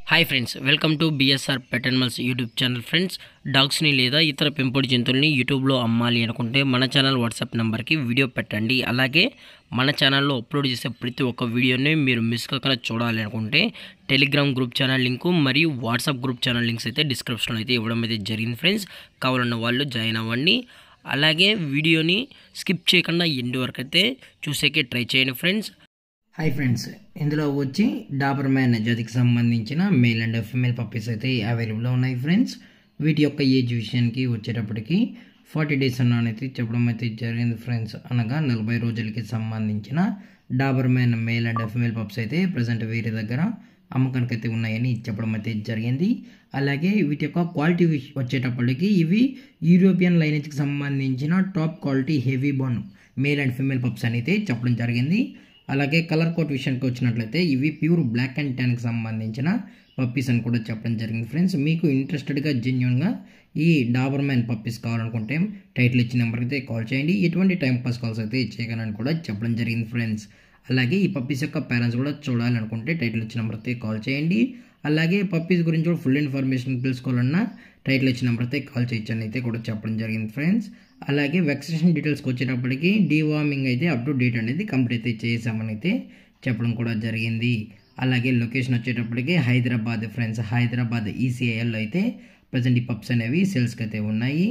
Hi friends, welcome to BSR pet animals YouTube channel. Friends, డాగ్స్ని లేదా ఇతర పెంపుడు జంతువుల్ని యూట్యూబ్లో అమ్మాలి అనుకుంటే మన ఛానల్ వాట్సాప్ నెంబర్కి వీడియో పెట్టండి. అలాగే మన ఛానల్లో అప్లోడ్ చేసే ప్రతి ఒక్క వీడియోని మీరు మిస్ కాకుండా చూడాలి అనుకుంటే టెలిగ్రామ్ గ్రూప్ ఛానల్ లింకు మరియు వాట్సాప్ గ్రూప్ ఛానల్ లింక్స్ అయితే డిస్క్రిప్షన్లో అయితే ఇవ్వడం అయితే జరిగింది ఫ్రెండ్స్. కావాలన్న వాళ్ళు జాయిన్ అవ్వండి. అలాగే వీడియోని స్కిప్ చేయకుండా ఎండ్ వరకు అయితే చూసేకే ట్రై చేయండి ఫ్రెండ్స్. హాయ్ ఫ్రెండ్స్, ఇందులో వచ్చి డాబర్మ్యాన్ జాతికి సంబంధించిన మేల్ అండ్ ఫీమేల్ పప్పీస్ అయితే అవైలబుల్లో ఉన్నాయి ఫ్రెండ్స్. వీటి యొక్క ఏజ్ విషయానికి వచ్చేటప్పటికి 40 days అన్నైతే చెప్పడం అయితే జరిగింది ఫ్రెండ్స్. అనగా 40 రోజులకి సంబంధించిన Doberman male and female pups అయితే ప్రజెంట్ వీరి దగ్గర అమ్మకానికి అయితే ఉన్నాయని చెప్పడం అయితే జరిగింది. అలాగే వీటి యొక్క క్వాలిటీ వచ్చేటప్పటికి ఇవి యూరోపియన్ లైనేజ్కి సంబంధించిన top quality heavy bone male and female pups అని అయితే చెప్పడం జరిగింది. అలాగే కలర్ కోట్ విషయానికి వచ్చినట్లయితే ఇవి ప్యూర్ బ్లాక్ అండ్ ట్యాన్కి సంబంధించిన పప్పీస్ అని కూడా చెప్పడం జరిగింది ఫ్రెండ్స్. మీకు ఇంట్రెస్టెడ్గా జెన్యున్గా ఈ డాబర్మ్యాన్ పప్పీస్ కావాలనుకుంటే టైటిల్ ఇచ్చిన నెంబర్కి అయితే కాల్ చేయండి. ఎటువంటి టైం పాస్ కాల్స్ అయితే చేయగలని కూడా చెప్పడం జరిగింది ఫ్రెండ్స్. అలాగే ఈ పప్పీస్ యొక్క పేరెంట్స్ కూడా చూడాలనుకుంటే టైటిల్ ఇచ్చిన నెంబర్ అయితే కాల్ చేయండి. అలాగే పప్పీస్ గురించి కూడా ఫుల్ ఇన్ఫర్మేషన్ తెలుసుకోవాలన్నా టైటిల్ ఇచ్చిన నెంబర్ అయితే కాల్ చేయొచ్చని అయితే కూడా చెప్పడం జరిగింది ఫ్రెండ్స్. అలాగే వ్యాక్సినేషన్ డీటెయిల్స్కి వచ్చేటప్పటికి డీవార్మింగ్ అయితే అప్ టు డేట్ అనేది కంప్లీట్ అయితే చేసామని అయితే చెప్పడం కూడా జరిగింది. అలాగే లొకేషన్ వచ్చేటప్పటికి హైదరాబాద్ ఫ్రెండ్స్. హైదరాబాద్ ఈసీఐఎల్లో అయితే ప్రజెంట్ ఈ పప్స్ అనేవి సేల్స్కి అయితే ఉన్నాయి.